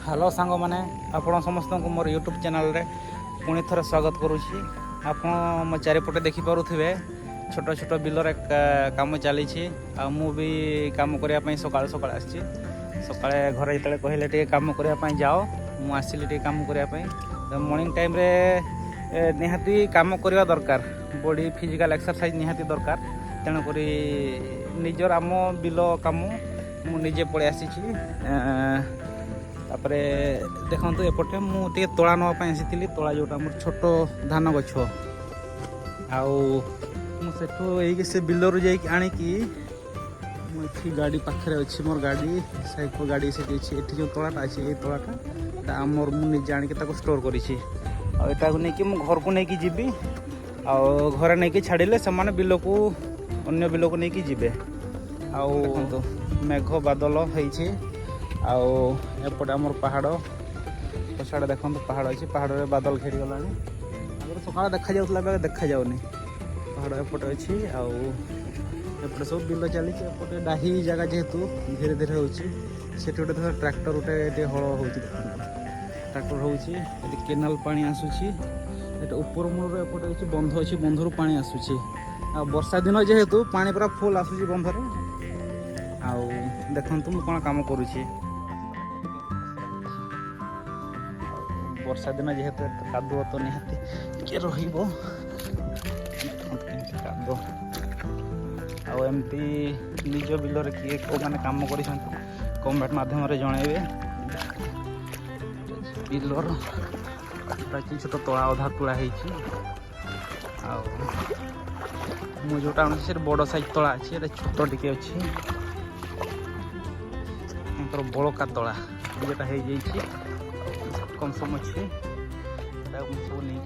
Hello सांग मैंने आपण समस्त को मोर यूट्यूब चैनल रे पुणी थर स्वागत करुच्ची। आपण मो चारिपटे देखिपे छोट छोट बिलर काम चली मु भी काम करने सकाल सकाल आसी सका घर जो कहले टे काम करने जाओ मु आसिली टे काम करने मॉर्निंग टाइम रे निहाती काम करवा दरकार बॉडी फिजिकल एक्सरसाइज निहाती दरकार तेणुक निजर आम बिल काम मु निजे पलि आसी तापरे देखु एपटे मुझे तोला नापी आसी तोला जोटा मोर छोट धान गछ आठू से बिलर जा आणिकी मुझे गाड़ी पाखे अच्छी मोर गाड़ी साइकिल गाड़ी से जो तोलाटा अच्छे ये तोलाटा आमर मुझे आनिक स्टोर करी नहीं घर को लेकिन जी घरे नहीं छाड़े से बिल को अन्य बिल को लेकिन जीवे आउ मेघ बादल होइछे एपटे आमर पहाड़ पछाड़े देखो पहाड़ अच्छे पहाड़ में बादल घेरी गला आगे सका देखा जाऊला देखा जाऊनी पहाड़ एपटे अच्छी आउटे सब बिल चली एपटे डाही जगह जेहेतु धीरे धीरे होती गोटे ट्रैक्टर गोटे हल हो ट्रैक्टर होती केनाल पानी आसूसी ऊपर मूल एपटे अच्छी बंध अच्छी बंधर पानी आसूसी आ वर्षा दिन जेहेतु पानी पूरा फुल आसूसी बंधर आउ देखु मु कौन काम करुँची वर्षा दिन जेहेतु कादुଅ तो निहाती टे रहिबो कादुଅ आमती निज बिलर किए को मैंने काम कर कमेंट माध्यम जनइबे बिलर छोट तला अधा तुला जोटा से बड़ साइज तला अच्छे छोट टिके अच्छी बड़का तला जोटा हो कम सम अच्छे सब नहीं